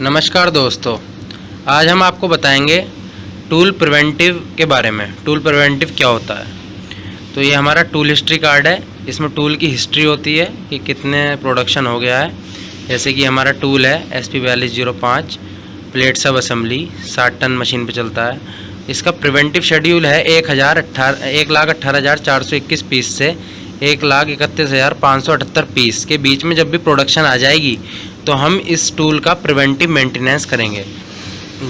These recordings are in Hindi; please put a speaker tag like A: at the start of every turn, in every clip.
A: नमस्कार दोस्तों, आज हम आपको बताएंगे टूल प्रिवेंटिव के बारे में। टूल प्रिवेंटिव क्या होता है? तो ये हमारा टूल हिस्ट्री कार्ड है। इसमें टूल की हिस्ट्री होती है कि कितने प्रोडक्शन हो गया है। जैसे कि हमारा टूल है SP4205 प्लेट सब असेंबली 60 टन मशीन पे चलता है। इसका प्रिवेंटिव शेड्यूल है 1,18,421 पीस से 1,31,578 पीस के बीच में। जब भी प्रोडक्शन आ जाएगी तो हम इस टूल का प्रिवेंटिव मेंटेनेंस करेंगे।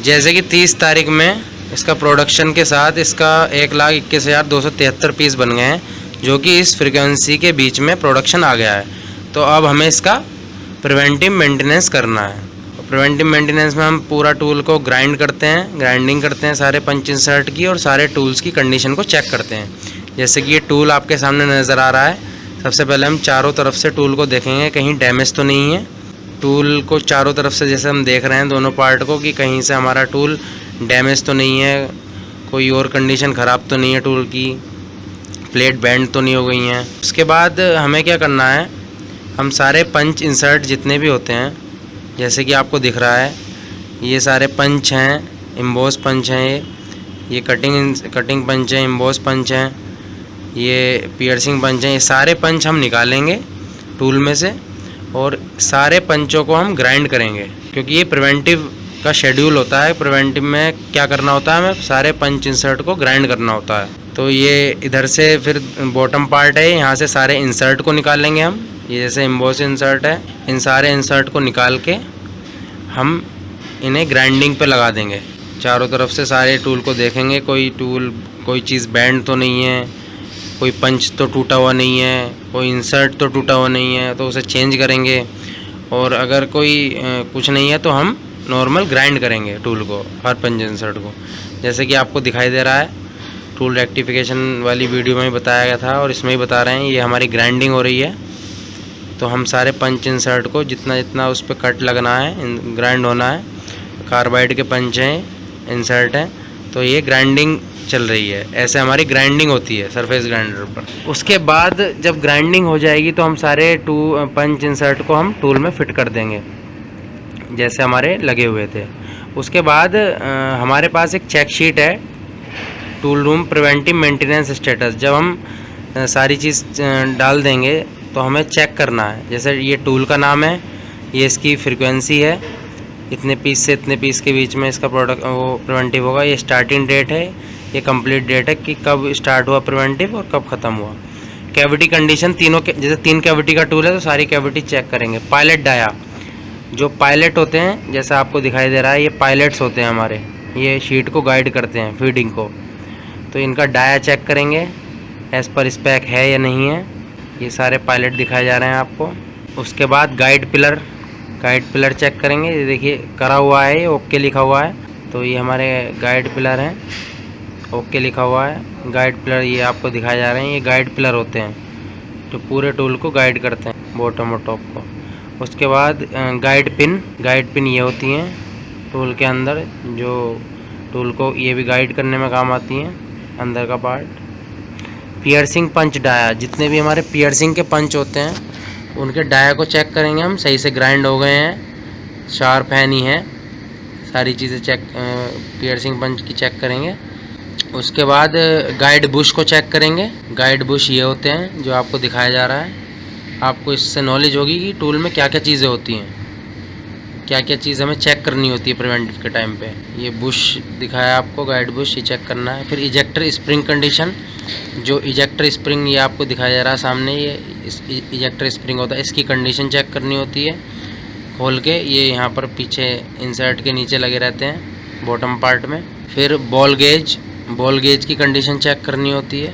A: जैसे कि 30 तारीख में इसका प्रोडक्शन के साथ इसका 1,21,273 पीस बन गए हैं, जो कि इस फ्रीक्वेंसी के बीच में प्रोडक्शन आ गया है। तो अब हमें इसका प्रिवेंटिव मेंटेनेंस करना है। प्रिवेंटिव मेंटेनेंस में हम पूरा टूल को ग्राइंडिंग करते हैं सारे पंच इंसर्ट की, और सारे टूल्स की कंडीशन को चेक करते हैं। जैसे कि ये टूल आपके सामने नज़र आ रहा है। सबसे पहले हम चारों तरफ से टूल को देखेंगे कहीं डैमेज तो नहीं है। टूल को चारों तरफ से जैसे हम देख रहे हैं दोनों पार्ट को, कि कहीं से हमारा टूल डैमेज तो नहीं है, कोई और कंडीशन ख़राब तो नहीं है, टूल की प्लेट बेंड तो नहीं हो गई हैं। उसके बाद हमें क्या करना है, हम सारे पंच इंसर्ट जितने भी होते हैं, जैसे कि आपको दिख रहा है ये सारे पंच हैं, एम्बोस पंच हैं, ये कटिंग पंच हैं, एम्बोस पंच हैं, ये पियर्सिंग पंच हैं। ये सारे पंच हम निकालेंगे टूल में से और सारे पंचों को हम ग्राइंड करेंगे, क्योंकि ये प्रिवेंटिव का शेड्यूल होता है। प्रिवेंटिव में क्या करना होता है, हमें सारे पंच इंसर्ट को ग्राइंड करना होता है। तो ये इधर से फिर बॉटम पार्ट है, यहाँ से सारे इंसर्ट को निकालेंगे हम। ये जैसे एम्बोस इंसर्ट है, इन सारे इंसर्ट को निकाल के हम इन्हें ग्राइंडिंग पे लगा देंगे। चारों तरफ से सारे टूल को देखेंगे, कोई चीज़ बैंड तो नहीं है, कोई पंच तो टूटा हुआ नहीं है, कोई इंसर्ट तो टूटा हुआ नहीं है, तो उसे चेंज करेंगे। और अगर कोई कुछ नहीं है तो हम नॉर्मल ग्राइंड करेंगे टूल को, हर पंच इंसर्ट को। जैसे कि आपको दिखाई दे रहा है, टूल रेक्टिफिकेशन वाली वीडियो में बताया गया था और इसमें ही बता रहे हैं, ये हमारी ग्राइंडिंग हो रही है। तो हम सारे पंच इंसर्ट को जितना उस पर कट लगना है, ग्राइंड होना है। कार्बाइड के पंच हैं, इंसर्ट हैं, तो ये ग्राइंडिंग चल रही है। ऐसे हमारी ग्राइंडिंग होती है सरफेस ग्राइंडर पर। उसके बाद जब ग्राइंडिंग हो जाएगी तो हम सारे पंच इंसर्ट को हम टूल में फिट कर देंगे, जैसे हमारे लगे हुए थे। उसके बाद हमारे पास एक चेक शीट है, tool room preventive maintenance status. जब हम सारी चीज़ डाल देंगे तो हमें चेक करना है। जैसे ये टूल का नाम है, ये इसकी फ्रीक्वेंसी है, इतने पीस से इतने पीस के बीच में इसका प्रिवेंटिव होगा। ये स्टार्टिंग डेट है, ये कंप्लीट डेट है कि कब स्टार्ट हुआ प्रिवेंटिव और कब ख़त्म हुआ। कैविटी कंडीशन तीनों के, जैसे 3 कैविटी का टूल है तो सारी कैविटी चेक करेंगे। पायलट डाया, जो पायलट होते हैं जैसा आपको दिखाई दे रहा है, ये पायलट्स होते हैं हमारे, ये शीट को गाइड करते हैं फीडिंग को। तो इनका डाया चेक करेंगे एज़ पर स्पेक है या नहीं है। ये सारे पायलट दिखाए जा रहे हैं आपको। उसके बाद गाइड पिलर चेक करेंगे। ये देखिए करा हुआ है, ये ओके लिखा हुआ है, तो ये हमारे गाइड पिलर हैं, ओके लिखा हुआ है। गाइड पिलर ये आपको दिखाए जा रहे हैं, ये गाइड पिलर होते हैं जो पूरे टूल को गाइड करते हैं, बॉटम और टॉप को। उसके बाद गाइड पिन ये होती हैं टूल के अंदर, जो टूल को ये भी गाइड करने में काम आती हैं, अंदर का पार्ट। पियर्सिंग पंच डाया, जितने भी हमारे पियर्सिंग के पंच होते हैं उनके डाया को चेक करेंगे हम, सही से ग्राइंड हो गए हैं, शार्प है नहीं है, सारी चीज़ें चेक पियर्सिंग पंच की चेक करेंगे। उसके बाद गाइड बुश को चेक करेंगे। गाइड बुश ये होते हैं जो आपको दिखाया जा रहा है। आपको इससे नॉलेज होगी कि टूल में क्या क्या चीज़ें होती हैं, क्या क्या चीज़ हमें चेक करनी होती है प्रिवेंटिव के टाइम पे। ये बुश दिखाया आपको, गाइड बुश, ये चेक करना है। फिर इजेक्टर स्प्रिंग कंडीशन, जो इजेक्टर स्प्रिंग ये आपको दिखाया जा रहा है सामने, ये इजेक्टर स्प्रिंग होता है, इसकी कंडीशन चेक करनी होती है खोल के। ये यहाँ पर पीछे इंसर्ट के नीचे लगे रहते हैं बॉटम पार्ट में। फिर बॉल गेज की कंडीशन चेक करनी होती है,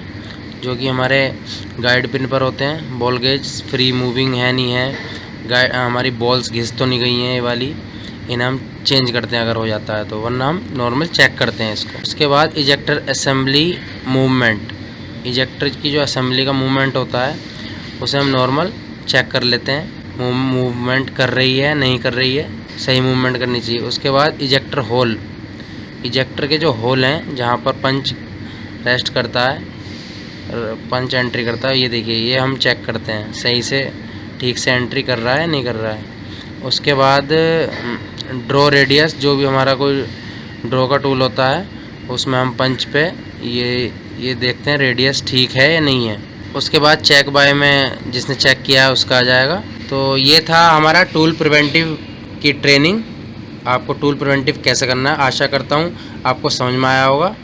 A: जो कि हमारे गाइड पिन पर होते हैं। बॉल गेज फ्री मूविंग है नहीं है, हमारी बॉल्स घिस तो नहीं गई हैं ये वाली, इन्हें हम चेंज करते हैं अगर हो जाता है तो, वरना हम नॉर्मल चेक करते हैं इसको। उसके बाद इजेक्टर असेंबली मूवमेंट, इजेक्टर की जो असेंबली का मूवमेंट होता है उसे हम नॉर्मल चेक कर लेते हैं, मूवमेंट कर रही है नहीं कर रही है, सही मूवमेंट करनी चाहिए। उसके बाद इजेक्टर होल, इजेक्टर के जो होल हैं जहाँ पर पंच रेस्ट करता है, पंच एंट्री करता है, ये देखिए ये हम चेक करते हैं सही से ठीक से एंट्री कर रहा है नहीं कर रहा है। उसके बाद ड्रॉ रेडियस, जो भी हमारा कोई ड्रॉ का टूल होता है उसमें हम पंच पे ये देखते हैं रेडियस ठीक है या नहीं है। उसके बाद चेक बाय में जिसने चेक किया है उसका आ जाएगा। तो ये था हमारा टूल प्रिवेंटिव की ट्रेनिंग। आपको टूल प्रिवेंटिव कैसे करना है आशा करता हूँ आपको समझ में आया होगा।